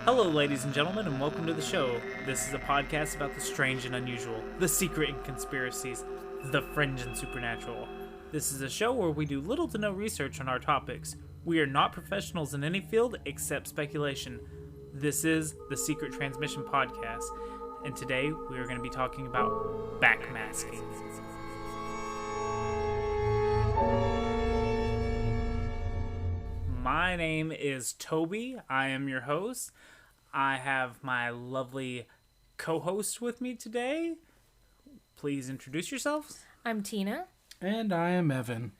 Hello, ladies and gentlemen, and welcome to the show. This is a podcast about the strange and unusual, the secret and conspiracies, the fringe and supernatural. This is a show where we do little to no research on our topics. We are not professionals in any field except speculation. This is the Secret Transmission Podcast, and today we are going to be talking about backmasking. My name is Toby. I am your host. I have my lovely co-host with me today. Please introduce yourselves. I'm Tina. And I am Evan.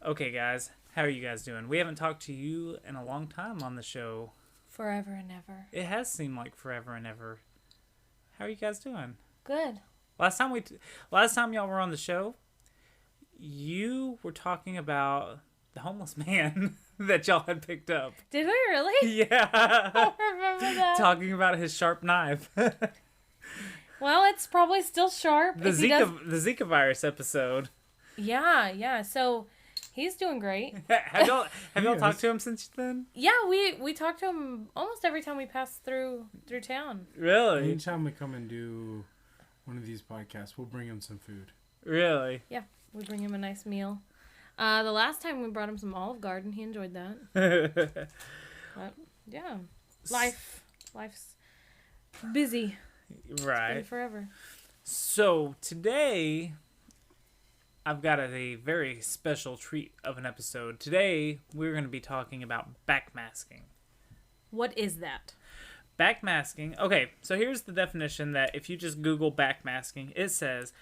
Okay, guys. How are you guys doing? We haven't talked to you in a long time on the show. Forever and ever. It has seemed like forever and ever. How are you guys doing? Good. Last time y'all were on the show, you were talking about the homeless man that y'all had picked up. Did we really? Yeah. I don't remember that. Talking about his sharp knife. Well, it's probably still sharp. The Zika virus episode. Yeah. So he's doing great. Have y'all talked to him since then? Yeah, we talk to him almost every time we pass through town. Really? Anytime we come and do one of these podcasts, we'll bring him some food. Really? Yeah, we bring him a nice meal. The last time we brought him some Olive Garden, he enjoyed that. But yeah, life's busy. Right. It's been forever. So today, I've got a very special treat of an episode. Today, we're going to be talking about backmasking. What is that? Backmasking. Okay, so here's the definition that if you just Google backmasking, it says,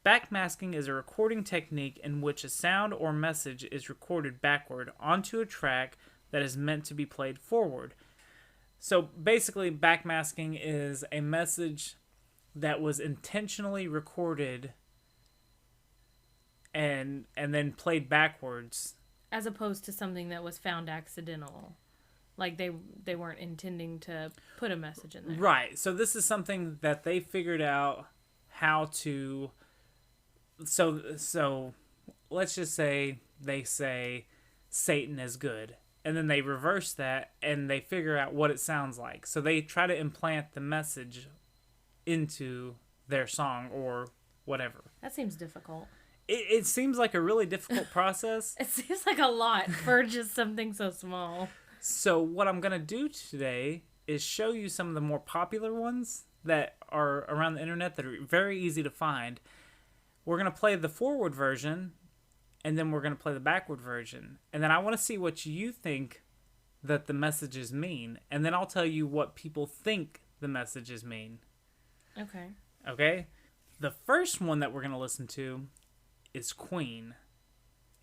backmasking is a recording technique in which a sound or message is recorded backward onto a track that is meant to be played forward. So basically, backmasking is a message that was intentionally recorded and then played backwards. As opposed to something that was found accidental. Like they weren't intending to put a message in there. Right. So this is something that they figured out how to... So let's just say they say Satan is good. And then they reverse that and they figure out what it sounds like. So they try to implant the message into their song or whatever. That seems difficult. It seems like a really difficult process. It seems like a lot for just something so small. So what I'm going to do today is show you some of the more popular ones that are around the internet that are very easy to find. We're going to play the forward version, and then we're going to play the backward version. And then I want to see what you think that the messages mean. And then I'll tell you what people think the messages mean. Okay. Okay? The first one that we're going to listen to is Queen.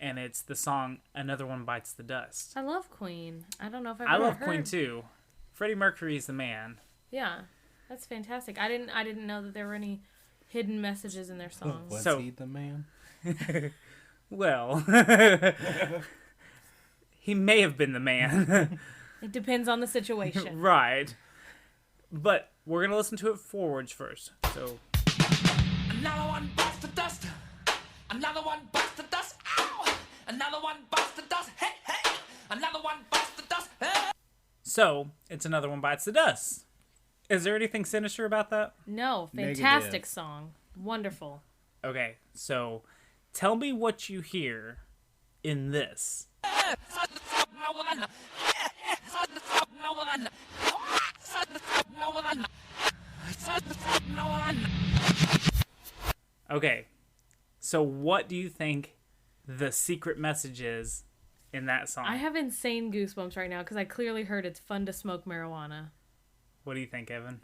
And it's the song Another One Bites the Dust. I love Queen. I don't know if I've I ever love heard. Queen too. Freddie Mercury's the man. Yeah. That's fantastic. I didn't know that there were any hidden messages in their songs. Was So- he the man? Well, he may have been the man. It depends on the situation. Right. But we're going to listen to it forwards first. So, Another one bites the dust. Another one bites the dust. Ow! Another one bites the dust. Hey, hey! Another one bites the dust. Hey! so it's Another One Bites the Dust. Is there anything sinister about that? No, fantastic Negative. song. Wonderful. Okay, so tell me what you hear in this. No one. No one. No one. No one. Okay, so what do you think the secret message is in that song? I have insane goosebumps right now because I clearly heard it's fun to smoke marijuana. What do you think, Evan?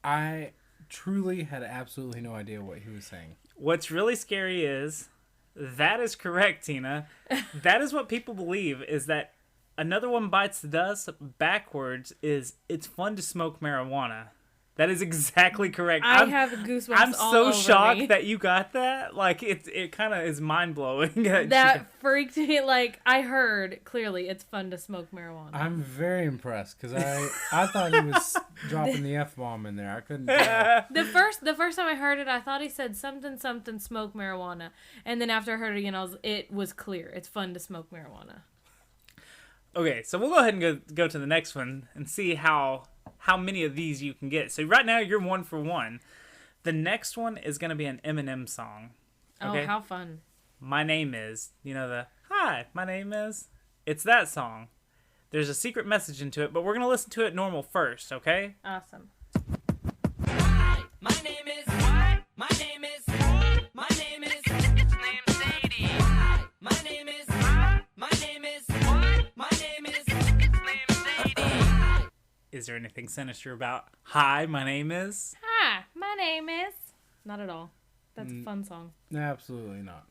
I truly had absolutely no idea what he was saying. What's really scary is that is correct, Tina. That is what people believe, is that Another One Bites the Dust backwards is it's fun to smoke marijuana. That is exactly correct. I have goosebumps I'm all so over shocked me. that you got that. Like it kind of is mind blowing. That freaked me. Like, I heard clearly it's fun to smoke marijuana. I'm very impressed because I thought he was dropping the F-bomb in there. I couldn't tell. The first time I heard it, I thought he said something smoke marijuana, and then after I heard it again, it was clear. It's fun to smoke marijuana. Okay, so we'll go ahead and go to the next one and see how many of these you can get. So right now you're 1 for 1. The next one is going to be an Eminem song. Okay? Oh, how fun. My name is, hi, my name is. It's that song. There's a secret message into it, but we're going to listen to it normal first, okay? Awesome. My name is. My name is. My name is. It's named Sadie. My name is. My name is. My name is. It's named Sadie. Is there anything sinister about hi, my name is? Hi, my name is. Not at all. That's a fun song. Absolutely not.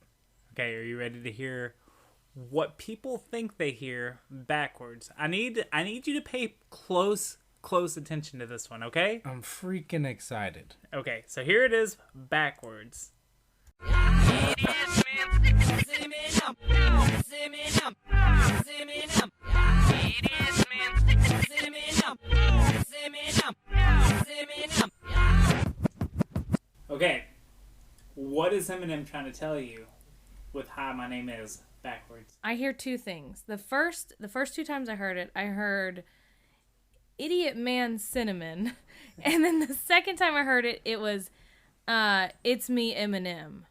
Okay, are you ready to hear what people think they hear backwards? I need you to pay close attention to this one, okay? I'm freaking excited. Okay, so here it is backwards. Okay, what is Eminem trying to tell you with hi, my name is backwards? I hear two things. The first 2 times I heard it, I heard idiot man cinnamon. And then the second time I heard it, it was it's me Eminem.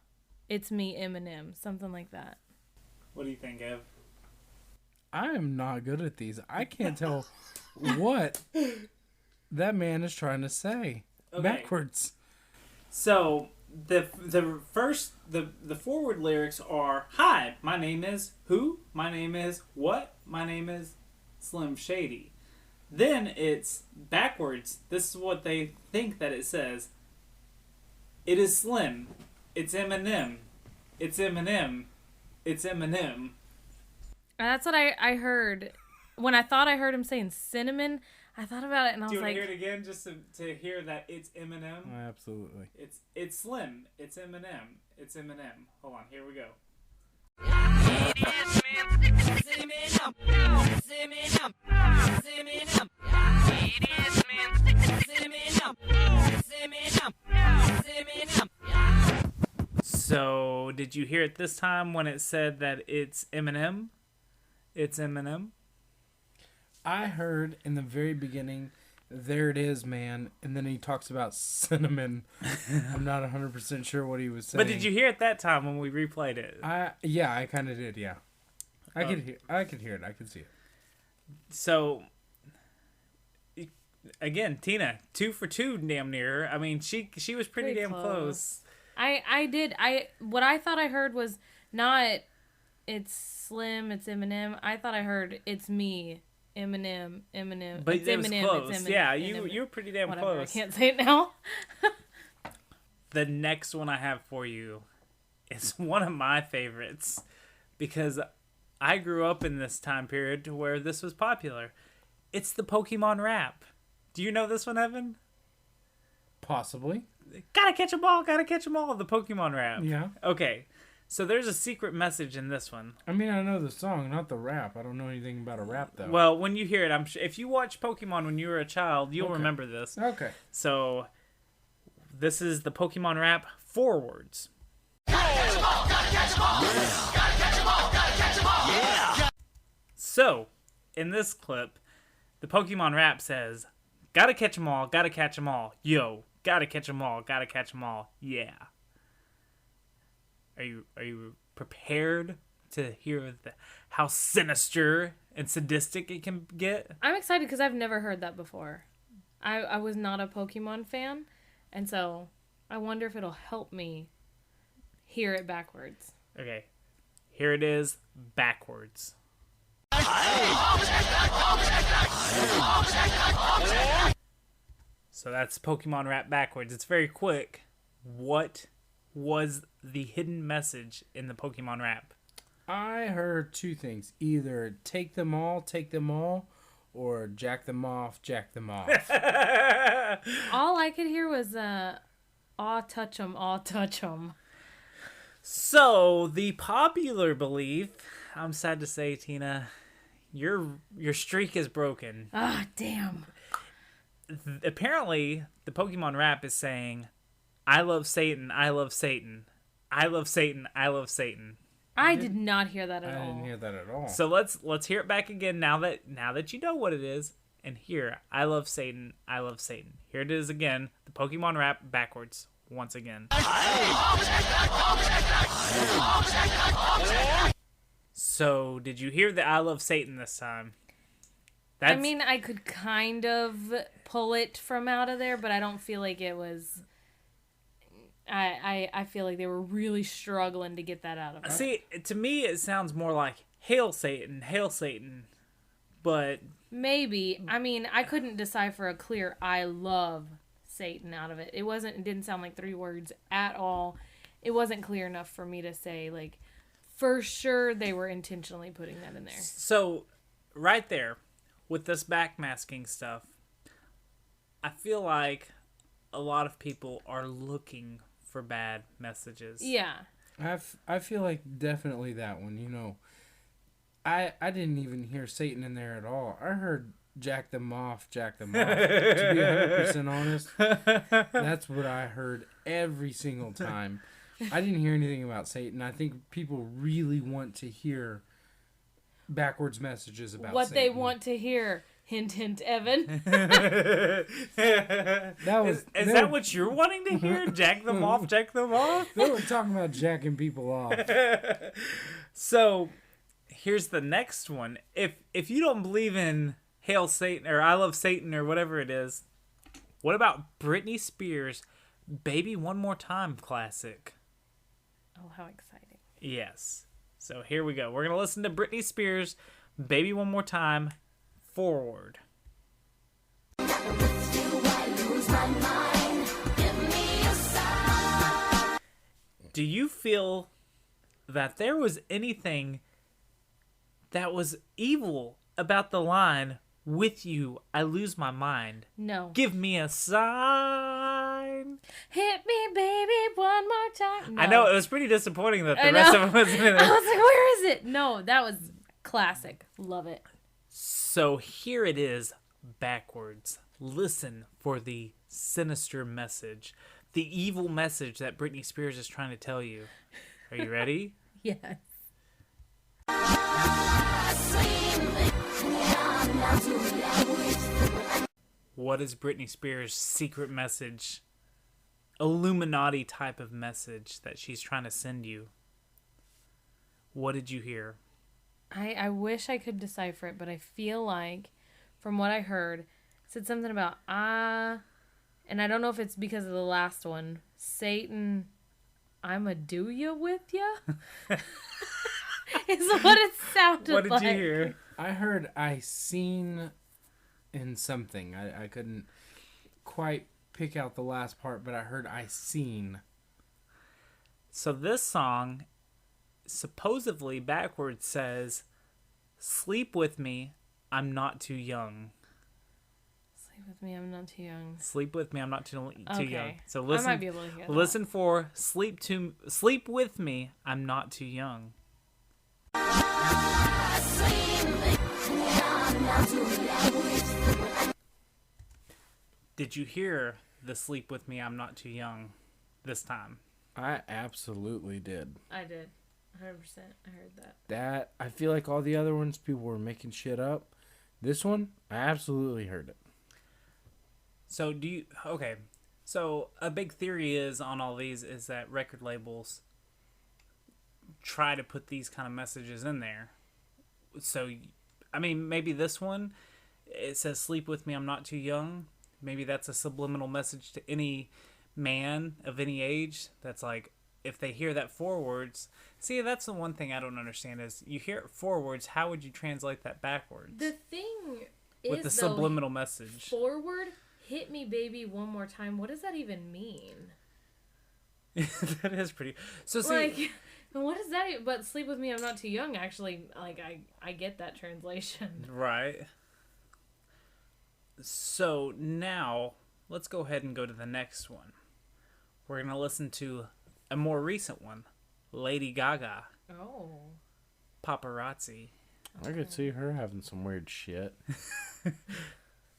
It's me Eminem. Something like that. What do you think, Ev? I am not good at these. I can't tell what that man is trying to say. Okay. Backwards. So the forward lyrics are hi, my name is who? My name is what? My name is Slim Shady. Then it's backwards. This is what they think that it says. It is Slim. It's Eminem. It's Eminem. It's Eminem. That's what I heard. When I thought I heard him saying cinnamon, I thought about it and I Do was you want like, to hear it again just to hear that it's Eminem? Absolutely. It's Slim. It's Eminem. It's Eminem. Hold on, here we go. So, did you hear it this time when it said that it's Eminem? It's Eminem. I heard in the very beginning, there it is, man. And then he talks about cinnamon. I'm not 100% sure what he was saying. But did you hear it that time when we replayed it? Yeah, I kind of did, yeah. I could hear it. I could see it. So, again, Tina, 2 for 2 damn near. I mean, she was pretty damn close. I did. What I thought I heard was not it's Slim, it's Eminem. I thought I heard it's me, Eminem. But it's it was Eminem, close. it's Eminem, Yeah, Eminem. you were pretty damn Whatever, close. I can't say it now. The next one I have for you is one of my favorites because I grew up in this time period where this was popular. It's the Pokemon rap. Do you know this one, Evan? Possibly. Gotta catch 'em all, the Pokemon rap. Yeah. Okay, so there's a secret message in this one. I mean, I know the song, not the rap. I don't know anything about a rap, though. Well, when you hear it, I'm sure if you watch Pokemon when you were a child, you'll remember this. Okay. So, this is the Pokemon rap forwards. So, in this clip, the Pokemon rap says, gotta catch 'em all, yo, gotta catch 'em all, yeah. Are you prepared to hear how sinister and sadistic it can get? I'm excited because I've never heard that before. I was not a Pokemon fan, and so I wonder if it'll help me hear it backwards. Okay, here it is, backwards. So that's Pokemon rap backwards. It's very quick. What was the hidden message in the Pokemon rap? I heard two things. Either take them all, or jack them off. All I could hear was, aw, touch 'em. So, the popular belief, I'm sad to say, Tina, your streak is broken. Ah, damn. Apparently, the Pokemon rap is saying, I love Satan, I love Satan. I love Satan, I love Satan. I did not hear that I at all. didn't hear that at all. So let's hear it back again now that you know what it is. And here, I love Satan. I love Satan. Here it is again. The Pokemon rap backwards once again. So, did you hear the I love Satan this time? I mean, I could kind of pull it from out of there, but I don't feel like it was. I feel like they were really struggling to get that out of it. See, to me, it sounds more like Hail Satan, but Maybe. I mean, I couldn't decipher a clear I love Satan out of it. It didn't sound like 3 words at all. It wasn't clear enough for me to say, like, for sure they were intentionally putting that in there. So, right there, with this backmasking stuff, I feel like a lot of people are looking for bad messages. Yeah. I feel like definitely that one, you know. I didn't even hear Satan in there at all. I heard jack them off. To be 100% honest, that's what I heard every single time. I didn't hear anything about Satan. I think people really want to hear backwards messages about what Satan. they want to hear. Hint, hint, Evan. Is that what you're wanting to hear? Jack them off, jack them off? They were talking about jacking people off. So, here's the next one. If you don't believe in Hail Satan or I Love Satan or whatever it is, what about Britney Spears' Baby One More Time classic? Oh, how exciting. Yes. So here we go. We're going to listen to Britney Spears' Baby One More Time, Forward. Do you feel that there was anything that was evil about the line, with you, I lose my mind? No. Give me a sign. Hit me, baby, one more time. No. I know, it was pretty disappointing that I the rest know. of it wasn't in I there. was like, where is it? No, that was classic. Love it. So here it is, backwards. Listen for the sinister message, the evil message that Britney Spears is trying to tell you. Are you ready? Yes. What is Britney Spears' secret message? Illuminati type of message that she's trying to send you. What did you hear? I wish I could decipher it, but I feel like, from what I heard, it said something about, and I don't know if it's because of the last one, Satan, I'ma do ya with ya? Is what it sounded like. What did you hear? I heard I seen in something. I couldn't quite pick out the last part, but I heard I seen. So this song, supposedly backwards, says, sleep with me, I'm not too young. Sleep with me, I'm not too young. Sleep with me, I'm not too Okay. young. So listen, I might be able to hear that. listen for sleep with me, I'm not too young. Did you hear the sleep with me, I'm not too young this time? I absolutely did. I did. 100%. I heard that. That, I feel like all the other ones, people were making shit up. This one, I absolutely heard it. So so a big theory is on all these is that record labels try to put these kind of messages in there. So, I mean, maybe this one, it says sleep with me, I'm not too young. Maybe that's a subliminal message to any man of any age. That's like, if they hear that forwards, see, that's the one thing I don't understand is you hear it forwards, how would you translate that backwards? The thing is, with the subliminal message. Forward, hit me, baby, one more time. What does that even mean? That is pretty. So see, Like, what does that even, but sleep with me, I'm not too young, actually, like, I get that translation. right. So now, let's go ahead and go to the next one. We're going to listen to a more recent one, Lady Gaga, Oh. Paparazzi. I could see her having some weird shit.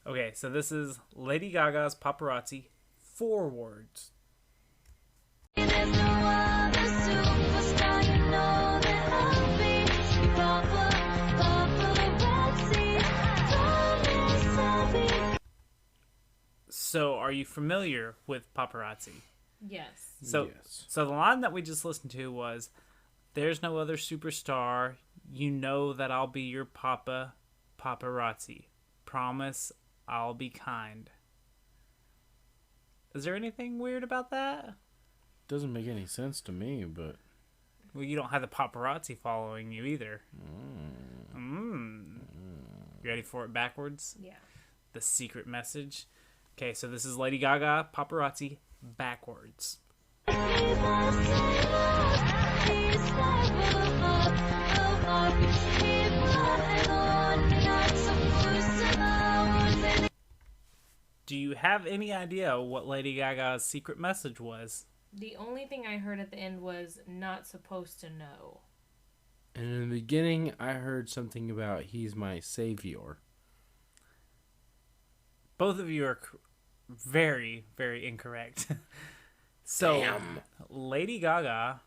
Okay, so this is Lady Gaga's Paparazzi, Forwards. There's no other superstar, you know that are you familiar with paparazzi? Yes. So, Yes. so the line that we just listened to was, "There's no other superstar. You know that I'll be your paparazzi. Promise I'll be kind." Is there anything weird about that? Doesn't make any sense to me, but Well, you don't have the paparazzi following you either. You ready for it backwards? Yeah. The secret message. Okay, so this is Lady Gaga, paparazzi, backwards. Do you have any idea what Lady Gaga's secret message was? The only thing I heard at the end was not supposed to know. and in the beginning I heard something about he's my savior. Both of you are very, very incorrect. So, Damn. Lady Gaga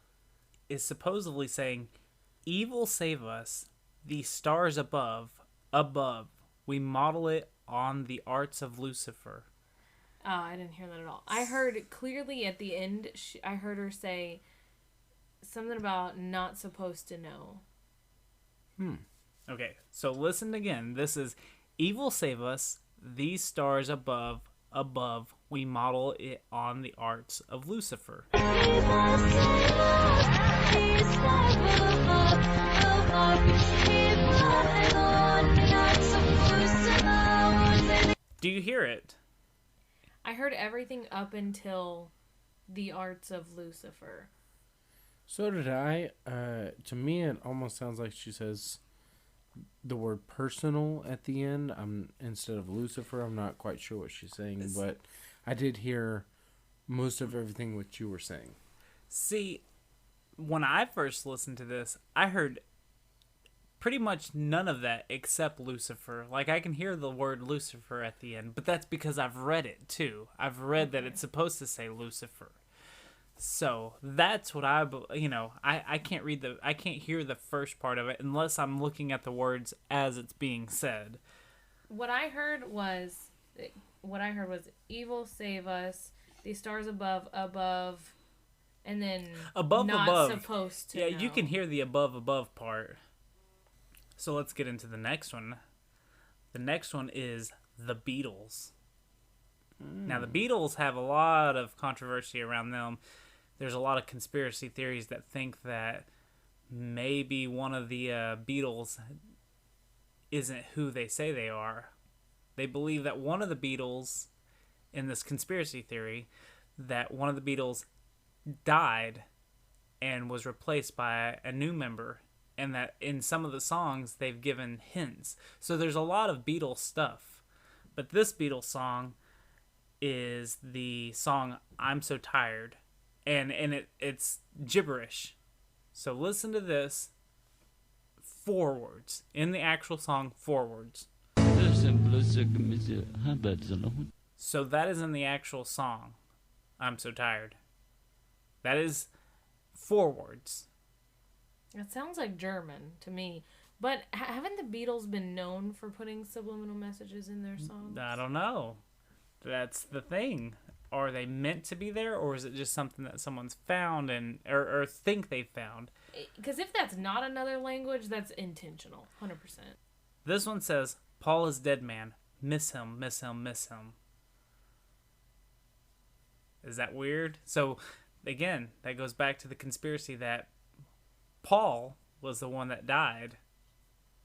is supposedly saying, "Evil save us, the stars above, above. We model it on the arts of Lucifer." Oh, I didn't hear that at all. I heard clearly at the end, I heard her say something about not supposed to know. Okay, so listen again. This is, "Evil save us, these stars above, above. We model it on the arts of Lucifer." Do you hear it? I heard everything up until the arts of Lucifer. So did I. To me, it almost sounds like she says the word personal at the end. Instead of Lucifer. I'm not quite sure what she's saying, but I did hear most of everything what you were saying. See, when I first listened to this, I heard pretty much none of that except Lucifer. Like, I can hear the word Lucifer at the end, but that's because I've read it too. I've read that it's supposed to say Lucifer. So that's what I can't I can't hear the first part of it unless I'm looking at the words as it's being said. What I heard was evil save us, the stars above, above, and then Above, not above. supposed to Yeah, know. you can hear the above part. So let's get into the next one. The next one is the Beatles. Now, the Beatles have a lot of controversy around them. There's a lot of conspiracy theories that think that maybe one of the Beatles isn't who they say they are. They believe that one of the Beatles, in this conspiracy theory, that one of the Beatles died and was replaced by a new member, and that in some of the songs they've given hints. So there's a lot of Beatles stuff. But this Beatles song is the song "I'm So Tired," and it's gibberish. So listen to this forwards in the actual song forwards. So that is in the actual song "I'm So Tired." That is forwards. It sounds like German to me. But haven't the Beatles been known for putting subliminal messages in their songs? I don't know. That's the thing. Are they meant to be there, or is it just something that someone's found and or think they found? Because if that's not another language, that's intentional, 100%. This one says, "Paul is dead man. Miss him, miss him, miss him." Is that weird? So, again, that goes back to the conspiracy that Paul was the one that died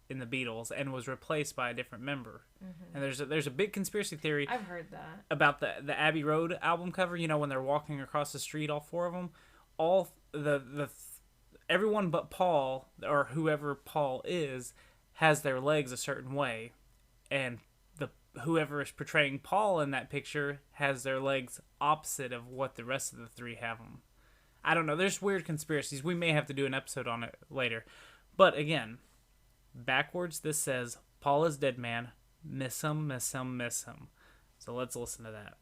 in the Beatles and was replaced by a different member. Mm-hmm. And there's a big conspiracy theory I've heard that about the Abbey Road album cover. You know, when they're walking across the street, all four of them, all everyone but Paul, or whoever Paul is, has their legs a certain way, and whoever is portraying Paul in that picture has their legs opposite of what the rest of the three have them. I don't know. There's weird conspiracies. We may have to do an episode on it later. But again, backwards, this says, "Paul is dead man. Miss him, miss him, miss him." So let's listen to that.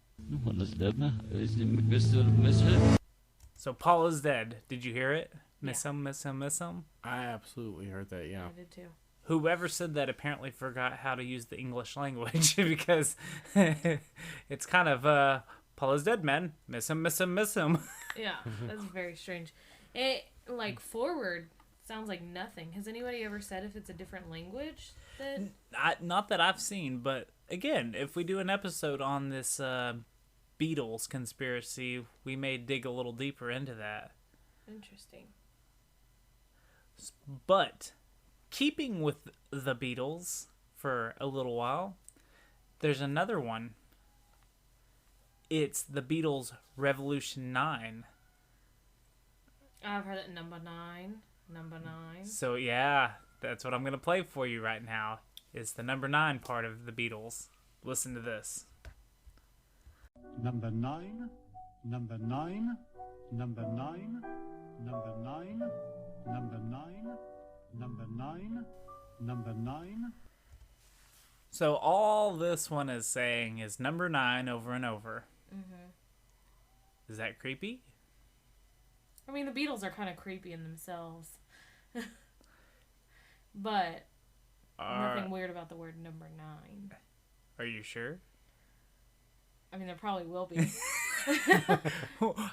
So Paul is dead. Did you hear it? Miss him, miss him, miss him. I absolutely heard that, yeah. I did too. Whoever said that apparently forgot how to use the English language because it's kind of Paul is dead, man. Miss him, miss him, miss him. Yeah, that's very strange. It, like, forward sounds like nothing. Has anybody ever said if it's a different language? Not that I've seen, but again, if we do an episode on this Beatles conspiracy, we may dig a little deeper into that. Interesting. But keeping with the Beatles for a little while, there's another one. It's the Beatles' Revolution 9. I've heard it number 9. Number 9. So yeah, that's what I'm going to play for you right now. It's the number 9 part of the Beatles. Listen to this. Number 9, number 9, number 9, number 9, number 9, number 9, number 9. So all this one is saying is number 9 over and over. Mm-hmm. Is that creepy? I mean, the Beatles are kind of creepy in themselves. But nothing weird about the word number 9. Are you sure? I mean, there probably will be.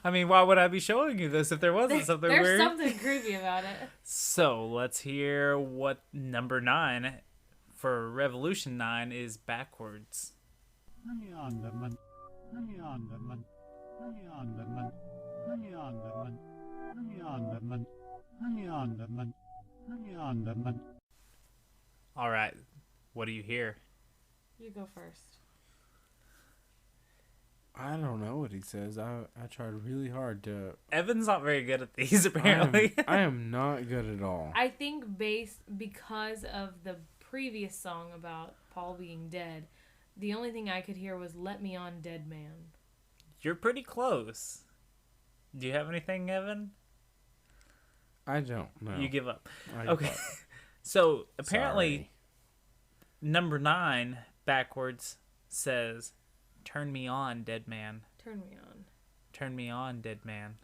I mean, why would I be showing you this if there wasn't something There's weird? something creepy about it. So let's hear what number 9 for Revolution 9 is backwards. All right, what do you hear? You go first. I don't know what he says. I tried really hard to... Evan's not very good at these, apparently. I am not good at all. I think because of the previous song about Paul being dead, the only thing I could hear was "Let Me On, Dead Man." You're pretty close. Do you have anything, Evan? I don't know. You give up. I Okay. give up. So apparently, Sorry. number 9 backwards says, "Turn me on, dead man. Turn me on. Turn me on, dead man.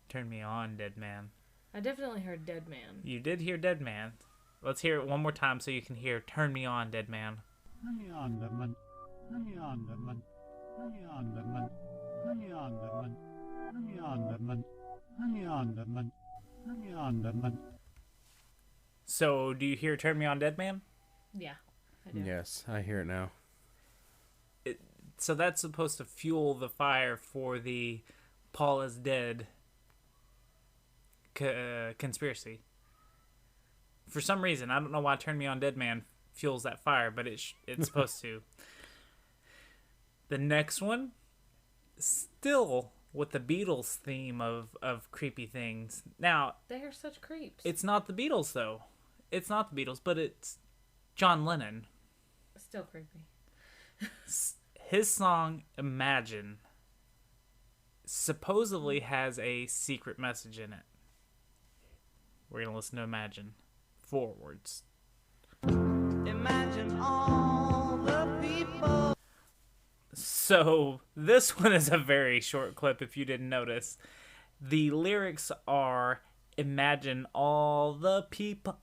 Turn me on, dead man." I definitely heard "Dead Man." You did hear dead man. Let's hear it one more time so you can hear "Turn me on, dead man." So, do you hear "Turn me on, dead man"? Yeah, I do. Yes, I hear it now. So that's supposed to fuel the fire for the Paul is dead conspiracy. For some reason, I don't know why "Turn Me On, Dead Man" fuels that fire, but it's supposed to. The next one, still with the Beatles theme of creepy things. Now, They are such creeps. it's not the Beatles, though. It's not the Beatles, but it's John Lennon. Still creepy. His song Imagine supposedly has a secret message in it. We're going to listen to Imagine forwards. Imagine all the people. So this one is a very short clip if you didn't notice. The lyrics are "Imagine all the people."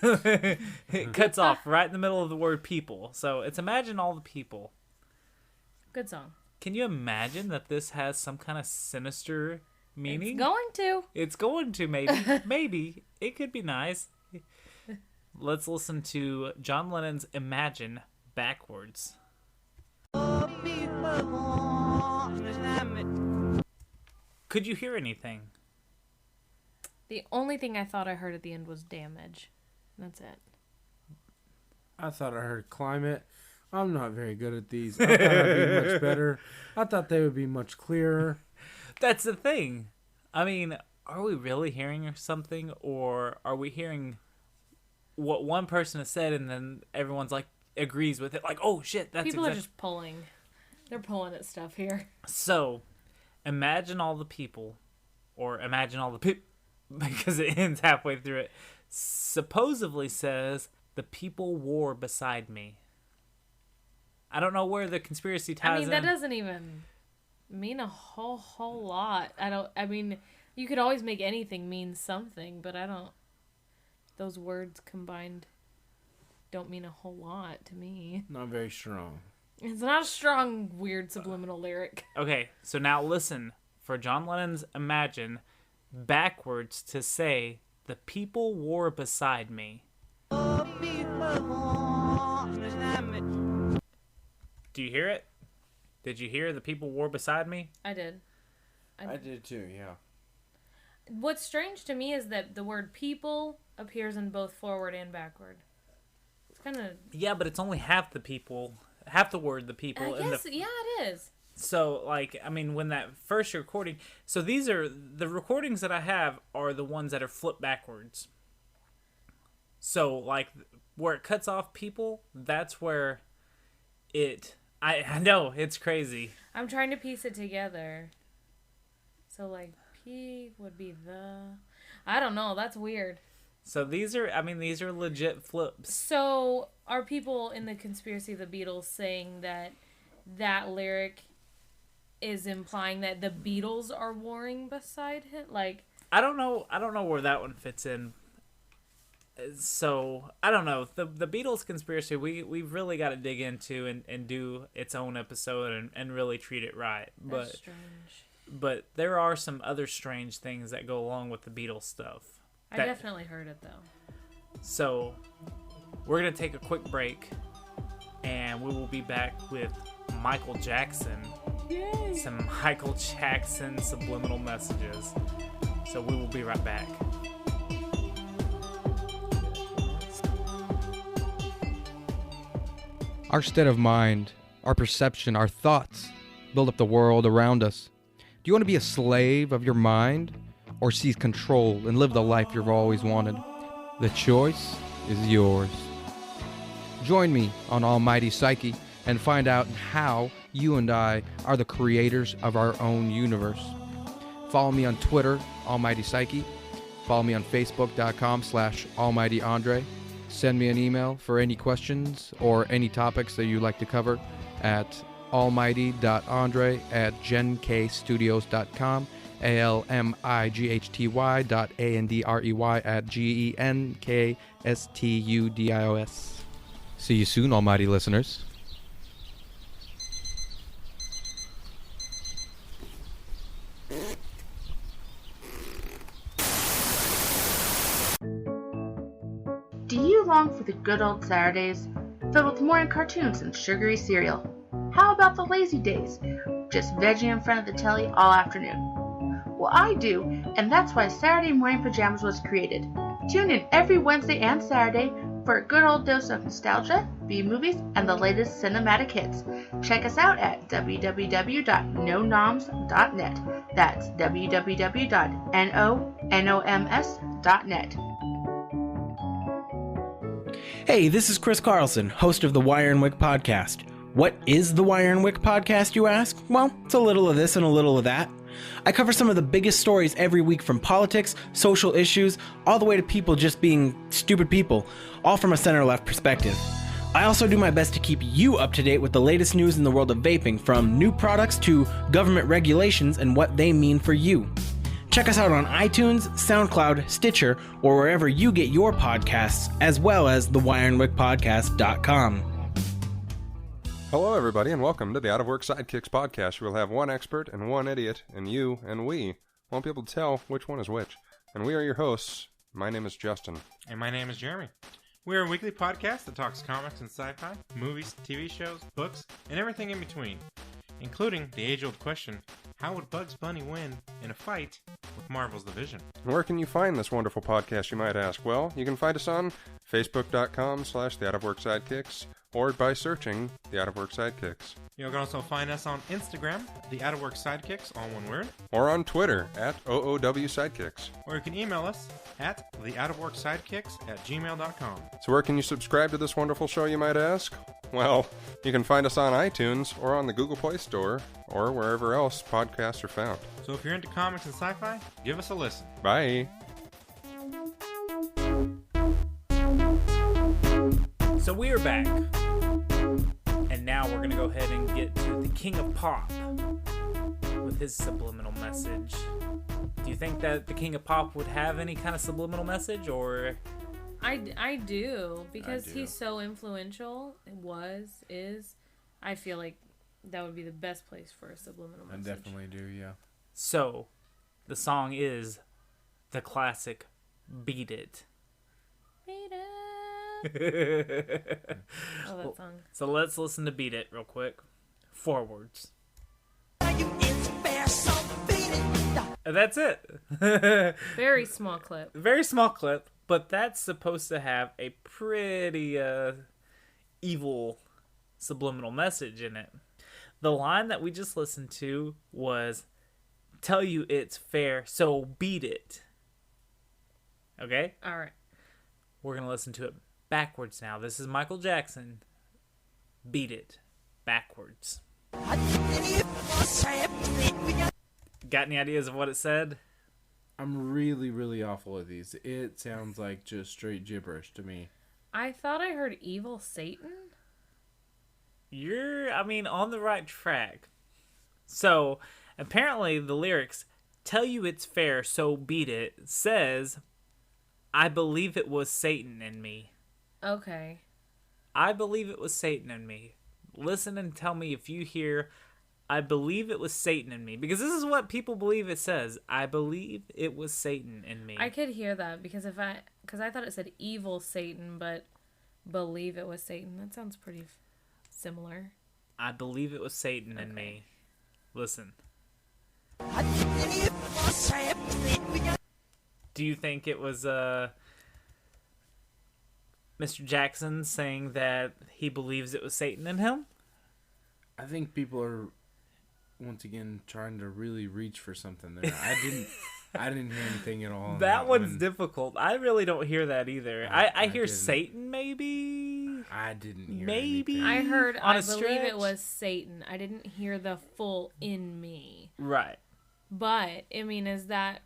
It cuts off right in the middle of the word people. So it's "Imagine all the people." Good song. Can you imagine that this has some kind of sinister meaning? It's going to. It's going to, maybe. Maybe. It could be nice. Let's listen to John Lennon's Imagine backwards. Could you hear anything? The only thing I thought I heard at the end was "Damage." That's it. I thought I heard climate. I'm not very good at these. I thought I'd be much better. I thought they would be much clearer. That's the thing. I mean, are we really hearing something, or are we hearing what one person has said and then everyone's like agrees with it? Like, oh shit, that's People are just pulling. They're pulling at stuff here. So, imagine all the people, or imagine all the people, because it ends halfway through it, supposedly says, "The people war beside me." I don't know where the conspiracy ties I mean, that in. doesn't even mean a whole lot. I mean, you could always make anything mean something, but I don't. Those words combined don't mean a whole lot to me. Not very strong. It's not a strong, weird subliminal lyric. Okay, so now listen. For John Lennon's Imagine, backwards to say, the people war beside me. Do you hear it? Did you hear the people war beside me? I did. I did too, yeah. What's strange to me is that the word people appears in both forward and backward. It's kind of... Yeah, but it's only half the people, half the word, the people. I guess, yeah, it is. So, like, I mean, when that first recording... So these are... The recordings that I have are the ones that are flipped backwards. So, like, where it cuts off people, that's where it... I know, it's crazy. I'm trying to piece it together. So, like, P would be the... I don't know, that's weird. So these are, I mean, these are legit flips. So, are people in the conspiracy of the Beatles saying that that lyric is implying that the Beatles are warring beside him? Like... I don't know where that one fits in. So, I don't know. The Beatles conspiracy, we've really got to dig into and do its own episode and really treat it right. That's strange. But there are some other strange things that go along with the Beatles stuff. I definitely heard it, though. So, we're going to take a quick break, and we will be back with Michael Jackson. Yay! Some Michael Jackson subliminal messages. So, we will be right back. Our state of mind, our perception, our thoughts build up the world around us. Do you want to be a slave of your mind or seize control and live the life you've always wanted? The choice is yours. Join me on Almighty Psyche and find out how you and I are the creators of our own universe. Follow me on Twitter, Almighty Psyche. Follow me on Facebook.com/AlmightyAndre. Send me an email for any questions or any topics that you'd like to cover at almighty.andre@genkstudios.com, almighty.andrey@genkstudios. See you soon, almighty listeners. Do you long for the good old Saturdays, filled with morning cartoons and sugary cereal? How about the lazy days, just vegging in front of the telly all afternoon? Well, I do, and that's why Saturday Morning Pajamas was created. Tune in every Wednesday and Saturday for a good old dose of nostalgia, B-movies, and the latest cinematic hits. Check us out at www.nonoms.net. That's www.nonoms.net. Hey, this is Chris Carlson, host of the Wire and Wick podcast. What is the Wire and Wick podcast, you ask? Well, it's a little of this and a little of that. I cover some of the biggest stories every week, from politics, social issues, all the way to people just being stupid people, all from a center-left perspective. I also do my best to keep you up to date with the latest news in the world of vaping, from new products to government regulations and what they mean for you. Check us out on iTunes, SoundCloud, Stitcher, or wherever you get your podcasts, as well as thewireandwickpodcast.com. Hello, everybody, and welcome to the Out of Work Sidekicks podcast. We'll have one expert and one idiot, and you and we won't be able to tell which one is which. And we are your hosts. My name is Justin. And my name is Jeremy. We're a weekly podcast that talks comics and sci-fi, movies, TV shows, books, and everything in between, including the age-old question, how would Bugs Bunny win in a fight with Marvel's The Vision? Where can you find this wonderful podcast, you might ask? Well, you can find us on Facebook.com/The Out of Work Sidekicks, or by searching The Out of Work Sidekicks. You can also find us on Instagram, The Out of Work Sidekicks, all one word. Or on Twitter, @OOW Sidekicks. Or you can email us at theoutofworksidekicks@gmail.com. So where can you subscribe to this wonderful show, you might ask? Well, you can find us on iTunes, or on the Google Play Store, or wherever else podcasts are found. So if you're into comics and sci-fi, give us a listen. Bye! So we are back. And now we're going to go ahead and get to the King of Pop with his subliminal message. Do you think that the King of Pop would have any kind of subliminal message, or I do, because do. he's so influential. Is. I feel like that would be the best place for a subliminal I message. definitely do, yeah. So, the song is the classic Beat It. Beat it. Oh, that song. So let's listen to Beat It real quick. Forwards. And that's it. Very small clip. Very small clip, but that's supposed to have a pretty evil subliminal message in it. The line that we just listened to was, "Tell you it's fair, so beat it." Okay? All right. We're going to listen to it backwards now. This is Michael Jackson. Beat It. Backwards. Got any ideas of what it said? I'm really, really awful at these. It sounds like just straight gibberish to me. I thought I heard evil Satan. You're, on the right track. So, apparently the lyrics, "Tell you it's fair, so beat it," says, "I believe it was Satan in me." Okay. I believe it was Satan in me. Listen and tell me if you hear, "I believe it was Satan in me." Because this is what people believe it says. "I believe it was Satan in me." I could hear that because I thought it said evil Satan, but believe it was Satan. That sounds pretty similar. "I believe it was Satan in me." Listen. Do you think it was Mr. Jackson saying that he believes it was Satan in him? I think people are, once again, trying to really reach for something there. I didn't hear anything at all. That one's one. difficult. I really don't hear that either. I hear didn't. Satan, maybe? I didn't hear Maybe. anything. I heard On I a believe stretch? it was Satan. I didn't hear the full in me. Right. But, is that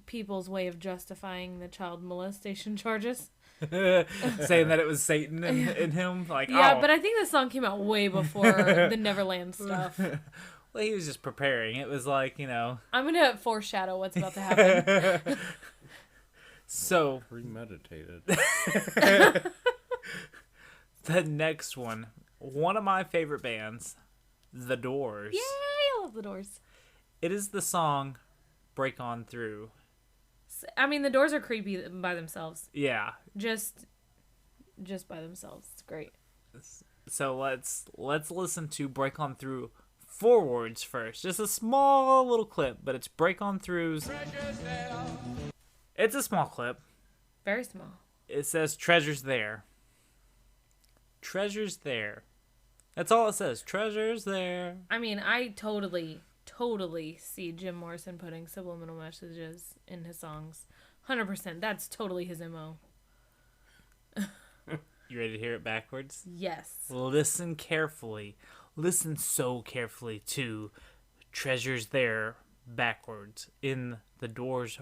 people's way of justifying the child molestation charges? Saying that it was Satan in him? Like, Yeah, oh. but I think the song came out way before the Neverland stuff. Well, he was just preparing. It was like, I'm going to foreshadow what's about to happen. So, Premeditated. the next one of my favorite bands, The Doors. Yay, I love the Doors. It is the song "Break On Through." The Doors are creepy by themselves. Yeah. Just by themselves. It's great. So let's listen to "Break On Through" forwards first. Just a small little clip, but it's "Break On Through's." It's a small clip. Very small. It says "Treasures There." Treasures there. That's all it says. Treasures there. I totally see Jim Morrison putting subliminal messages in his songs. 100%. That's totally his MO. You ready to hear it backwards? Yes. Listen carefully. Listen so carefully to "Treasures There" backwards in the Doors'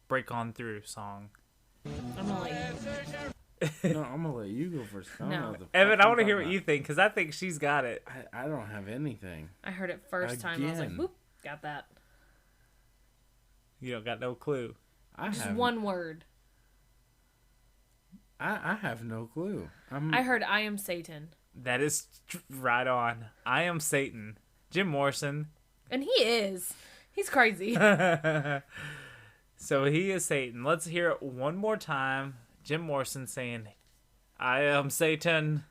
"Break On Through" song. I'm gonna let you. No, I'm gonna let you go first. I don't No. know what the fuck Evan, I you're want to hear talking what you think, because I think she's got it. about. I don't have anything. I heard it first time. I was like, Again. whoop, got that. You don't got no clue. Just one word. I have no clue. I heard I am Satan. That is right on. "I Am Satan." Jim Morrison. And he is. He's crazy. So he is Satan. Let's hear it one more time. Jim Morrison saying, "I am Satan."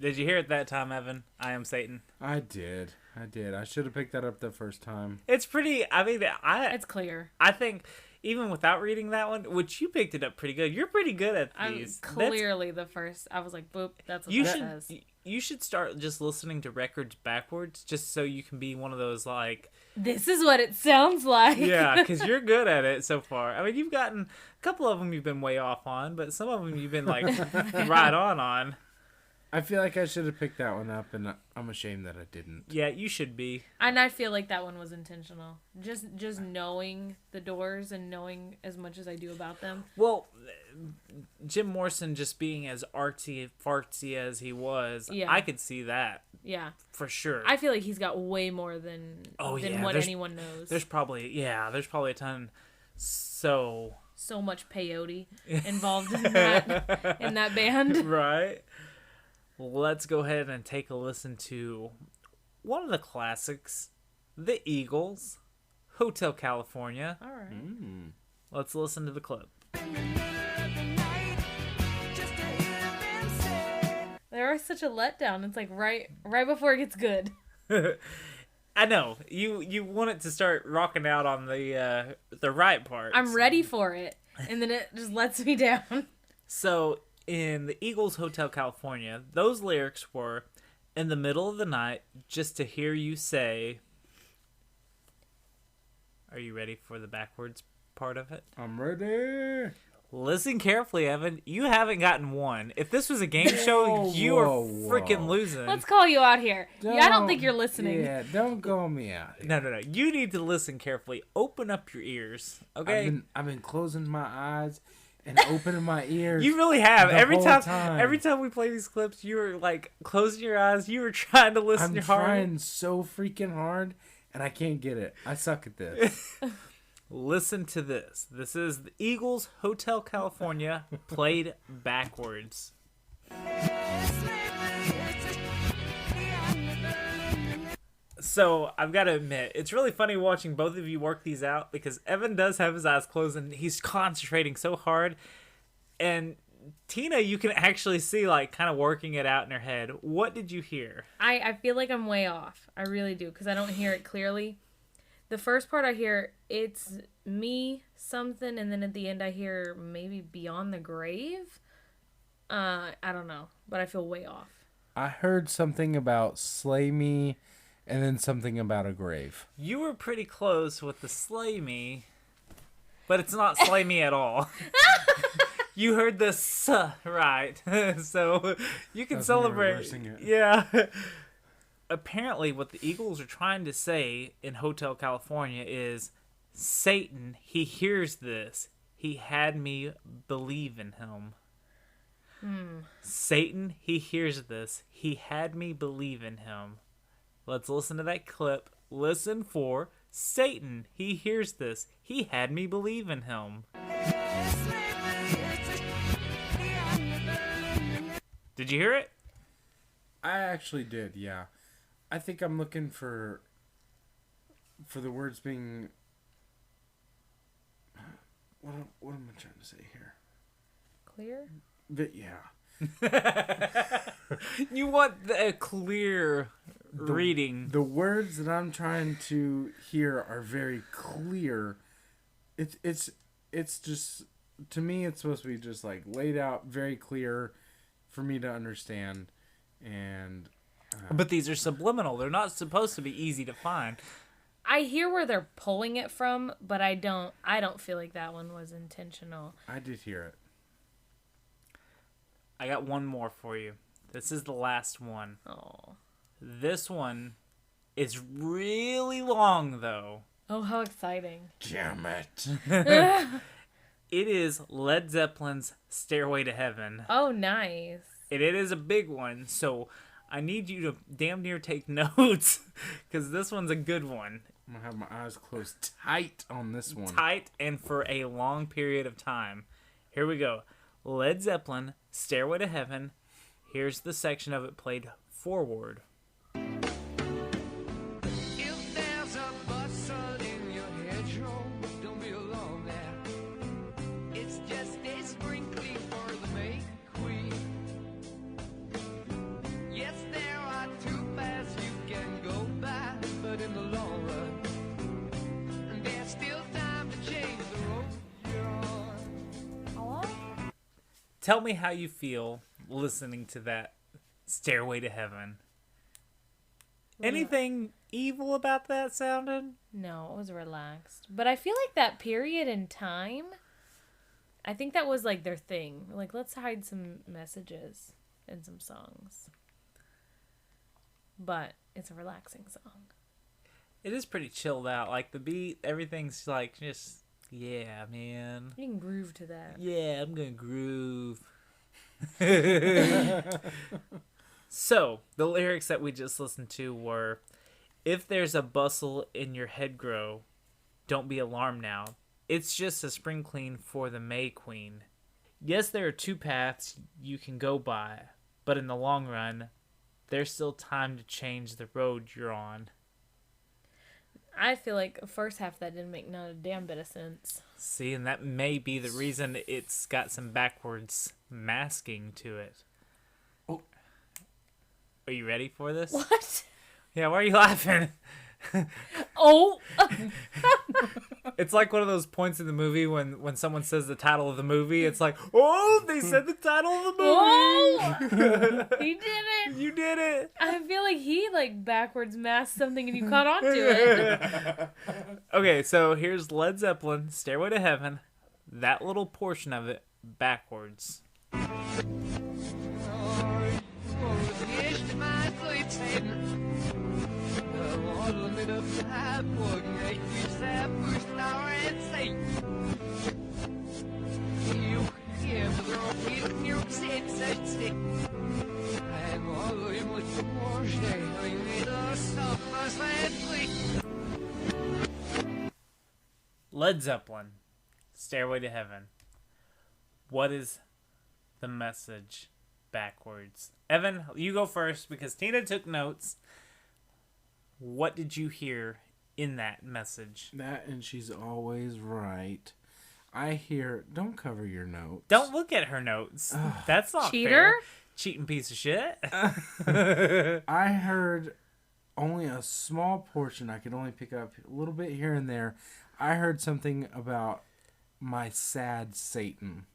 Did you hear it that time, Evan? "I am Satan." I did. I should have picked that up the first time. It's pretty, It's clear. I think even without reading that one, which you picked it up pretty good. You're pretty good at I'm these. clearly the first. I was like, boop, that's what You that should says. you should start just listening to records backwards, just so you can be one of those like, This is what it sounds like. yeah, because you're good at it so far. You've gotten a couple of them you've been way off on, but some of them you've been like right on. I feel like I should have picked that one up, and I'm ashamed that I didn't. Yeah, you should be. And I feel like that one was intentional. Just knowing the Doors and knowing as much as I do about them. Well, Jim Morrison just being as artsy-fartsy as he was, Yeah. I could see that Yeah. for sure. I feel like he's got way more than what there's- anyone knows. There's probably a ton. So so much peyote involved in that band. Right. Let's go ahead and take a listen to one of the classics, The Eagles, Hotel California. All right. Let's listen to the clip. They're always such a letdown. It's like right before it gets good. I know you want it to start rocking out on the right part. I'm ready for it, and then it just lets me down. So in the Eagles Hotel California, those lyrics were, "In the middle of the night, just to hear you say." Are you ready for the backwards part of it? I'm ready. Listen carefully, Evan. You haven't gotten one. If this was a game show, you are freaking losing. Let's call you out here. I don't think you're listening. Yeah, don't call me out. No. You need to listen carefully. Open up your ears, okay? I've been closing my eyes and opening my ears. You really have. the Every whole time we play these clips, you were like closing your eyes. You were trying to listen I'm hard. trying so freaking hard, and I can't get it. I suck at this. Listen to this. This is the Eagles Hotel California played backwards. So I've got to admit, it's really funny watching both of you work these out because Evan does have his eyes closed and he's concentrating so hard. And Tina, you can actually see like kind of working it out in her head. What did you hear? I feel like I'm way off. I really do because I don't hear it clearly. The first part I hear, it's me something, and then at the end I hear maybe beyond the grave. I don't know, but I feel way off. I heard something about slay me, and then something about a grave. You were pretty close with the slay me, but it's not slay me at all. You heard the right, so you can celebrate. reversing it. Yeah. Apparently, what the Eagles are trying to say in Hotel California is, Satan, he hears this. He had me believe in him. Satan, he hears this. He had me believe in him. Let's listen to that clip. Listen for Satan, he hears this. He had me believe in him. Did you hear it? I actually did, yeah. I think I'm looking for the words being... What am I trying to say here? Clear? But yeah. You want a clear reading. The words that I'm trying to hear are very clear. It's just, to me, it's supposed to be just like laid out very clear for me to understand. And But these are subliminal. They're not supposed to be easy to find. I hear where they're pulling it from, but I don't feel like that one was intentional. I did hear it. I got one more for you. This is the last one. Oh. This one is really long, though. Oh, how exciting. Damn it. It is Led Zeppelin's Stairway to Heaven. Oh, nice. And it is a big one, so I need you to damn near take notes, because this one's a good one. I'm going to have my eyes closed tight on this one. Tight and for a long period of time. Here we go. Led Zeppelin, Stairway to Heaven. Here's the section of it played forward. If there's a bustle in your hedgerow, don't be alone there. It's just a sprinkling for the May Queen. Yes, there are two paths you can go by, but in the long run, there's still time to change the road you're on. Hello? Tell me how you feel listening to that Stairway to Heaven. Anything evil about that sounding? No, it was relaxed. But I feel like that period in time, I think that was like their thing. Like, let's hide some messages in some songs. But it's a relaxing song. It is pretty chilled out. Like the beat, everything's like just, yeah, man. You can groove to that. Yeah, I'm gonna groove. So, the lyrics that we just listened to were, if there's a bustle in your head grow, don't be alarmed now. It's just a spring clean for the May Queen. Yes, there are two paths you can go by, but in the long run, there's still time to change the road you're on. I feel like the first half of that didn't make not a damn bit of sense. See, and that may be the reason it's got some backwards masking to it. Oh. Are you ready for this? What? Yeah, why are you laughing? Oh! It's like one of those points in the movie when someone says the title of the movie, it's like, oh, they said the title of the movie! Oh! He did it! You did it! I feel like he, like, backwards masked something and you caught on to it. Okay, so here's Led Zeppelin, Stairway to Heaven. That little portion of it, backwards. Led Zeppelin, Stairway to Heaven. What is the message backwards? Evan, you go first because Tina took notes. What did you hear in that message? That, and she's always right. I hear, don't cover your notes. Don't look at her notes. That's not Cheater? fair. Cheating piece of shit. I heard only a small portion. I could only pick up a little bit here and there. I heard something about my sad Satan.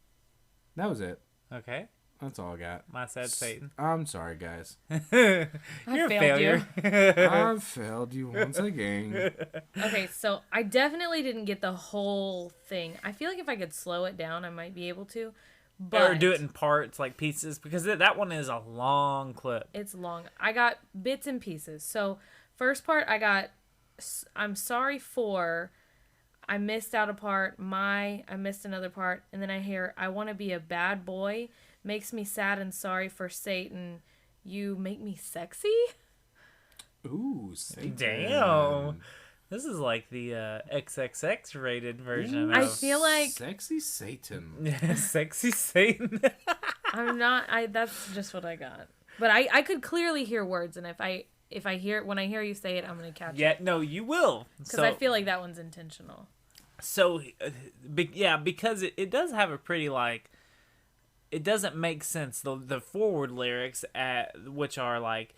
That was it. Okay. That's all I got. My sad Satan. I'm sorry, guys. You're a failure. I've failed you once again. Okay, so I definitely didn't get the whole thing. I feel like if I could slow it down, I might be able to. But Or do it in parts, like pieces, because that one is a long clip. it's long. I got bits and pieces. So first part, I got, I'm sorry for, I missed out a part, I missed another part, and then I hear, I want to be a bad boy, makes me sad and sorry for Satan, you make me sexy? Ooh, Satan. Damn. This is like the XXX rated version of I feel like Sexy Satan. Sexy Satan. I'm not, that's just what I got. But I could clearly hear words, and if I hear, when I hear you say it, I'm going to catch it. Yeah, no, you will. Because I feel like that one's intentional. So, yeah, because it does have a pretty, like, it doesn't make sense. The forward lyrics, which are like,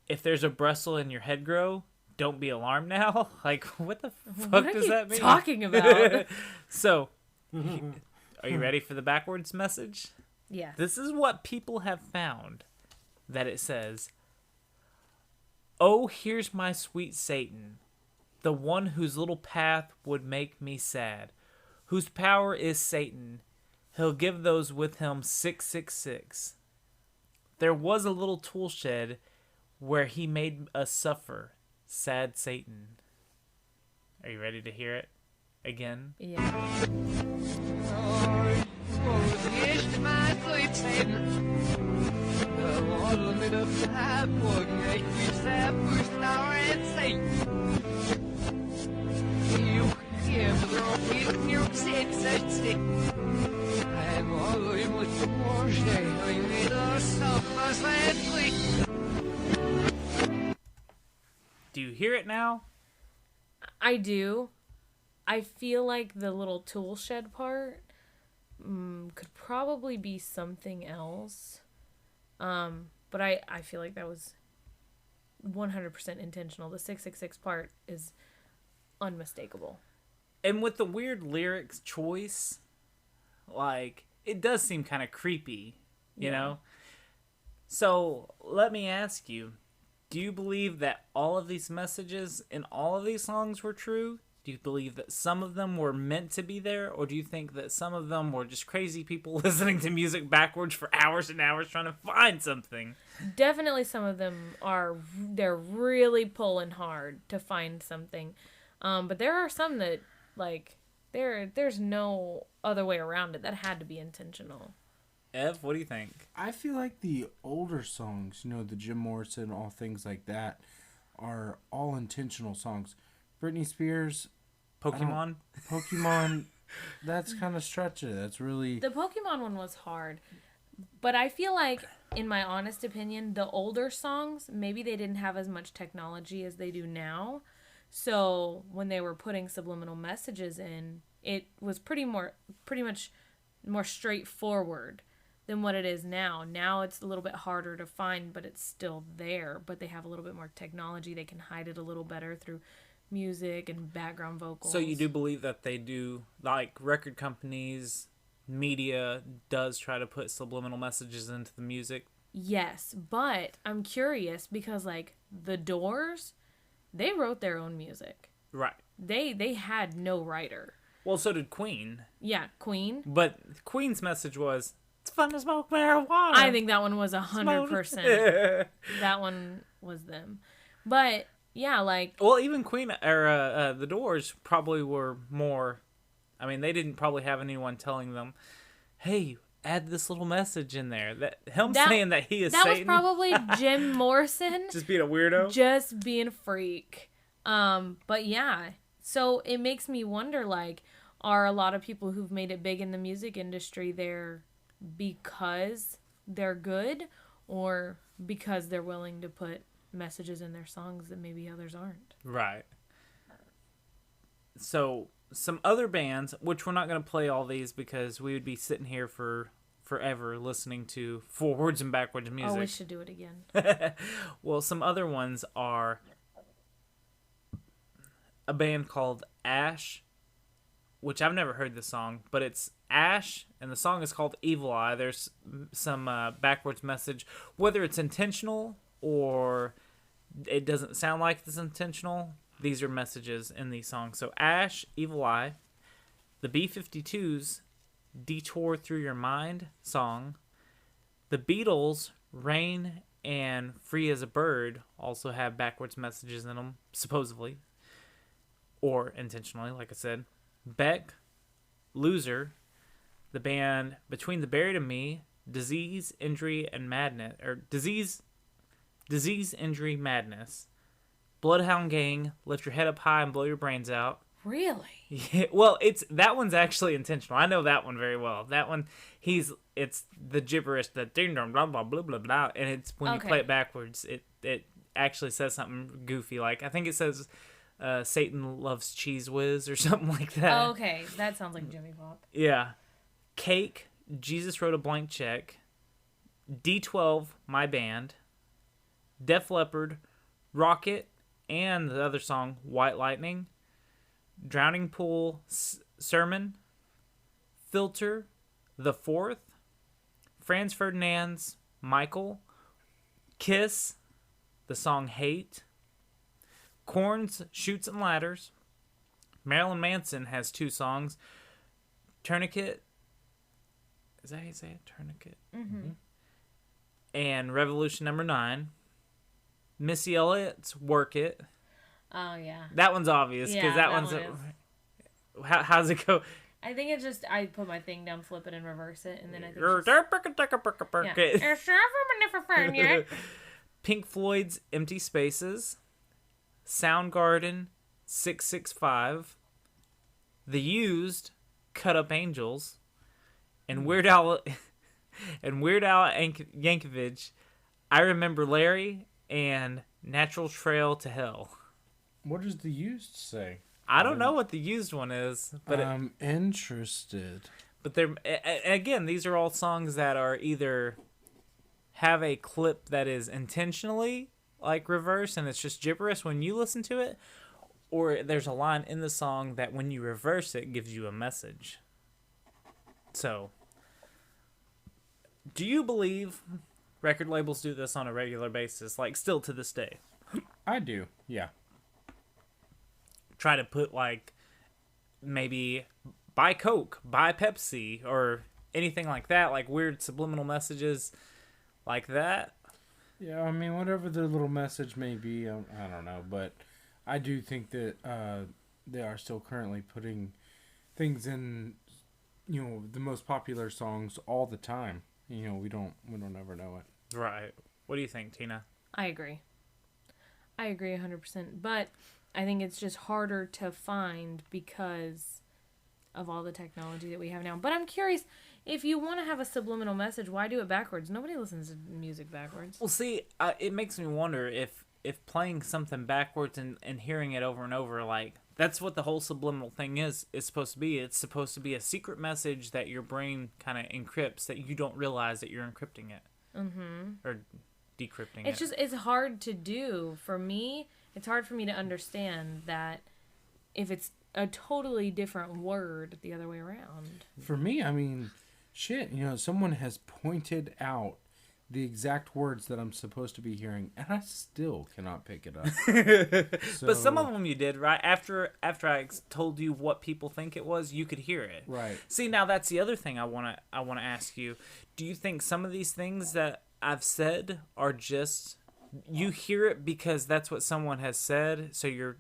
if there's a bristle in your head grow, don't be alarmed now. Like, what the fuck does that mean? What are you talking about? So, are you ready for the backwards message? Yeah. This is what people have found. That it says, oh, here's my sweet Satan, the one whose little path would make me sad, whose power is Satan. He'll give those with him 666. There was a little tool shed where he made us suffer, sad Satan. Are you ready to hear it again? Yeah. Do you hear it now? I do. I feel like the little tool shed part could probably be something else. But I feel like that was 100% intentional. The 666 part is unmistakable. And with the weird lyrics choice, like, it does seem kind of creepy, you know? So, let me ask you, do you believe that all of these messages in all of these songs were true? Do you believe that some of them were meant to be there? Or do you think that some of them were just crazy people listening to music backwards for hours and hours trying to find something? Definitely some of them they're really pulling hard to find something. But there are some that, like, there's no other way around it. That had to be intentional. Ev, what do you think? I feel like the older songs, the Jim Morrison, all things like that, are all intentional songs. Britney Spears, Pokemon? Pokemon, that's kind of stretching. That's really... The Pokemon one was hard. But I feel like, in my honest opinion, the older songs, maybe they didn't have as much technology as they do now. So when they were putting subliminal messages in, it was pretty much more straightforward than what it is now. Now it's a little bit harder to find, but it's still there. But they have a little bit more technology. They can hide it a little better through music and background vocals. So you do believe that they do, like record companies, media does try to put subliminal messages into the music? Yes, but I'm curious because, like, The Doors, they wrote their own music. Right. They had no writer. Well, so did Queen. Yeah, Queen. But Queen's message was, it's fun to smoke marijuana. I think that one was 100%. That one was them. But, yeah, like... Well, even Queen, or The Doors probably were more... I mean, they didn't probably have anyone telling them, hey, add this little message in there. Saying that he is That Satan. was probably Jim Morrison. Just being a weirdo? Just being a freak. But yeah, so it makes me wonder, like, are a lot of people who've made it big in the music industry there because they're good or because they're willing to put messages in their songs that maybe others aren't? Right. So, some other bands, which we're not going to play all these because we would be sitting here for forever listening to forwards and backwards music. Oh, we should do it again. Well, some other ones are a band called Ash, which I've never heard this song, but it's Ash, and the song is called Evil Eye. There's some backwards message, whether it's intentional or it doesn't sound like it's intentional. These are messages in these songs. So Ash, Evil Eye, the B-52s, Detour Through Your Mind song, the Beatles, Rain and Free as a Bird also have backwards messages in them, supposedly, or intentionally, like I said. Beck, Loser, the band Between the Buried and Me, Disease, Injury, and Madness, or Disease, Injury, Madness, Bloodhound Gang, Lift Your Head Up High and Blow Your Brains Out. Really? Yeah, well, that one's actually intentional. I know that one very well. That one, it's the gibberish, the ding dong blah blah blah blah blah, and it's when you play it backwards, it actually says something goofy, like I think it says Satan loves Cheese Whiz or something like that. Oh, okay, that sounds like Jimmy Pop. Yeah. Cake, Jesus Wrote a Blank Check, D12, My Band, Def Leppard, Rocket, and the other song, White Lightning, Drowning Pool, Sermon, Filter, The Fourth, Franz Ferdinand's Michael, Kiss, the song Hate, Korn's Chutes and Ladders, Marilyn Manson has 2 songs, Tourniquet, is that how you say it? Tourniquet? Mm-hmm. And Revolution Number 9, Missy Elliott's Work It. Oh, yeah. That one's obvious, because that one's... How's it go? I think it's just, I put my thing down, flip it, and reverse it, and then I think yeah. Pink Floyd's Empty Spaces, Soundgarden, 665, The Used, Cut Up Angels, and Weird Al Yankovic, I Remember Larry, and Natural Trail to Hell. What does The Used say? I don't know what the Used one is, but I'm interested. But they're, again, these are all songs that are either have a clip that is intentionally like reverse and it's just gibberish when you listen to it, or there's a line in the song that when you reverse it gives you a message. So, do you believe record labels do this on a regular basis, like still to this day? I do, yeah. Try to put, like, maybe buy Coke, buy Pepsi, or anything like that, like weird subliminal messages like that. Yeah, I mean, whatever their little message may be, I don't know, but I do think that they are still currently putting things in, you know, the most popular songs all the time. You know, we don't ever know it. Right. What do you think, Tina? I agree 100%. But I think it's just harder to find because of all the technology that we have now. But I'm curious, if you want to have a subliminal message, why do it backwards? Nobody listens to music backwards. Well, see, it makes me wonder if playing something backwards and hearing it over and over, like, that's what the whole subliminal thing is supposed to be. It's supposed to be a secret message that your brain kind of encrypts that you don't realize that you're encrypting it. Mm-hmm. Or decrypting it. It's hard to do. For me, it's hard for me to understand that if it's a totally different word the other way around. For me, I mean, shit, someone has pointed out the exact words that I'm supposed to be hearing, and I still cannot pick it up. But some of them you did, right? After I told you what people think it was, you could hear it. Right. See, now that's the other thing I wanna ask you. Do you think some of these things that I've said are just you hear it because that's what someone has said, so your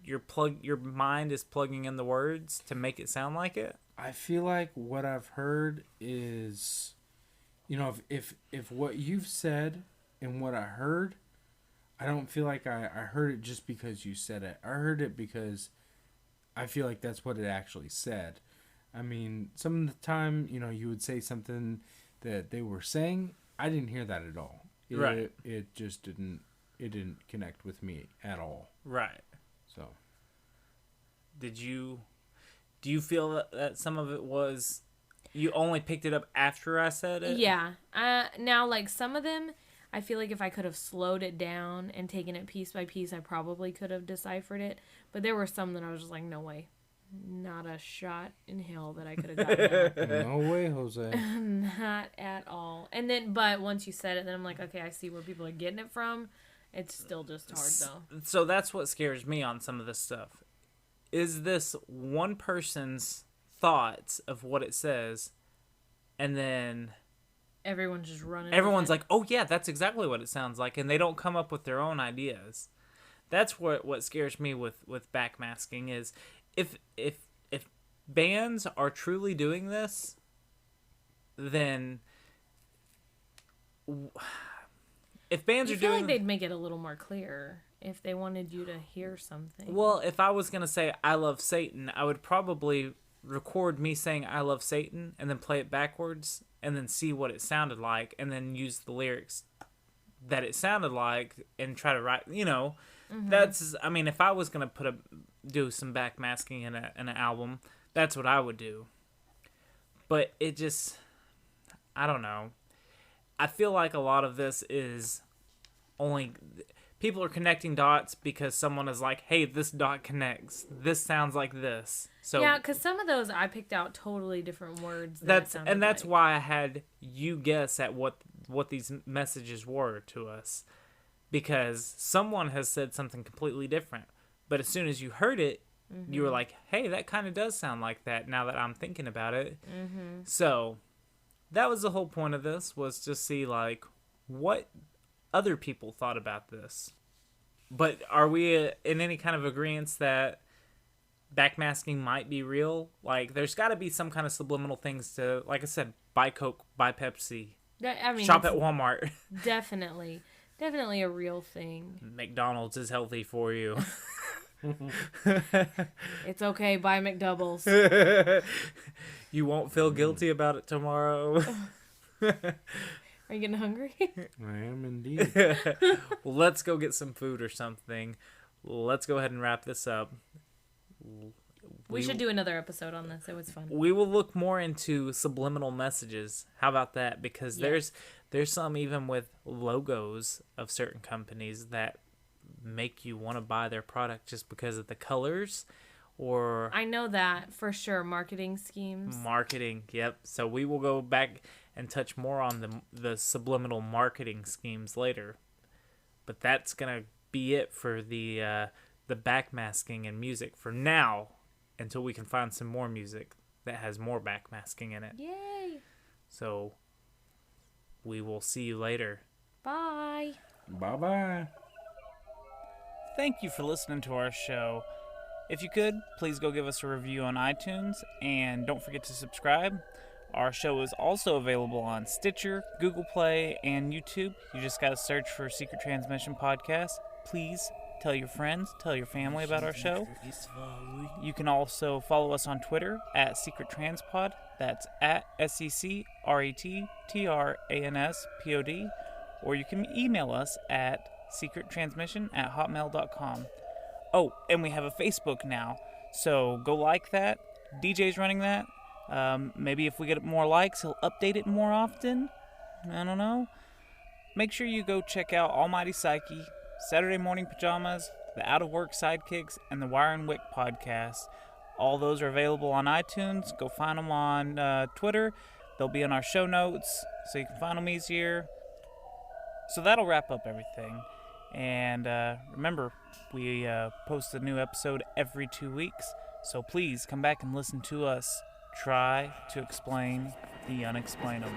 mind is plugging in the words to make it sound like it? I feel like what I've heard is, if what you've said and what I heard, I don't feel like I heard it just because you said it. I heard it because I feel like that's what it actually said. I mean, some of the time, you would say something that they were saying. I didn't hear that at all. Right. It just didn't connect with me at all. Right. So. Do you feel that some of it was you only picked it up after I said it? Yeah. Now, like, some of them, I feel like if I could have slowed it down and taken it piece by piece, I probably could have deciphered it. But there were some that I was just like, no way. Not a shot in hell that I could have gotten out. No way, Jose. Not at all. And then, but once you said it, then I'm like, okay, I see where people are getting it from. It's still just hard, though. So that's what scares me on some of this stuff. Is this one person's thoughts of what it says, and then everyone's just running. Everyone's like, "Oh yeah, that's exactly what it sounds like," and they don't come up with their own ideas. That's what scares me with backmasking is if bands are truly doing this, then if bands you are feel doing, like they'd make it a little more clear if they wanted you to hear something. Well, if I was gonna say I love Satan, I would probably record me saying I love Satan and then play it backwards and then see what it sounded like and then use the lyrics that it sounded like and try to write, that's, I mean, if I was going to do some backmasking in an album, that's what I would do. But it just, I don't know. I feel like a lot of this is only, people are connecting dots because someone is like, hey, this dot connects. This sounds like this. So yeah, because some of those I picked out totally different words. That's why I had you guess at what these messages were to us, because someone has said something completely different. But as soon as you heard it, you were like, hey, that kind of does sound like that now that I'm thinking about it. Mm-hmm. So that was the whole point of this, was to see like what other people thought about this. But are we in any kind of agreement that backmasking might be real? Like, there's got to be some kind of subliminal things to, like I said, buy Coke, buy Pepsi, shop at Walmart. Definitely a real thing. McDonald's is healthy for you. It's okay, buy McDoubles. You won't feel guilty about it tomorrow. Are you getting hungry? I am indeed. Well, let's go get some food or something. Let's go ahead and wrap this up. We should do another episode on this. It was fun. We will look more into subliminal messages. How about that? Because there's some even with logos of certain companies that make you want to buy their product just because of the colors, or I know that for sure. Marketing schemes. Marketing, yep. So we will go back and touch more on the subliminal marketing schemes later. But that's gonna be it for the backmasking and music for now, until we can find some more music that has more backmasking in it. Yay! So we will see you later. Bye. Bye-bye. Thank you for listening to our show. If you could, please go give us a review on iTunes, and don't forget to subscribe. Our show is also available on Stitcher, Google Play, and YouTube. You just got to search for Secret Transmission Podcast. Please tell your friends, tell your family about our show. You can also follow us on Twitter at Secret Transpod. That's at SECRETTRANSPOD. Or you can email us at secrettransmission@hotmail.com. Oh, and we have a Facebook now, so go like that. DJ's running that. Maybe if we get more likes, he'll update it more often. I don't know. Make sure you go check out Almighty Psyche, Saturday Morning Pajamas, the Out of Work Sidekicks, and the Wire and Wick podcast. All those are available on iTunes. Go find them on Twitter. They'll be in our show notes, so you can find them easier. So that'll wrap up everything. And remember, we post a new episode every 2 weeks. So please come back and listen to us try to explain the unexplainable.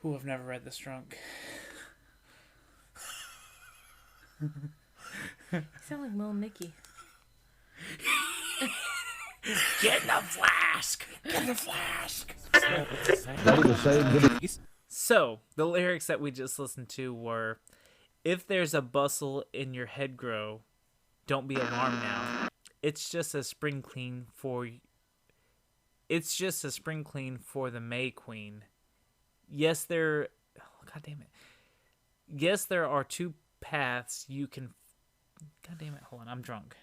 Who have never read this drunk? You sound like Mo and Mickey. Get in the flask! Get in the flask! So, the lyrics that we just listened to were, if there's a bustle in your head grow, don't be alarmed now. It's just a spring clean for the May Queen. Yes, there are two paths you can... God damn it, hold on, I'm drunk.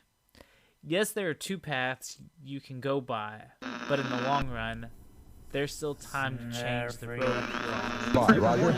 Yes, there are two paths you can go by, but in the long run, there's still time to change the road you're on. Bye, Roger.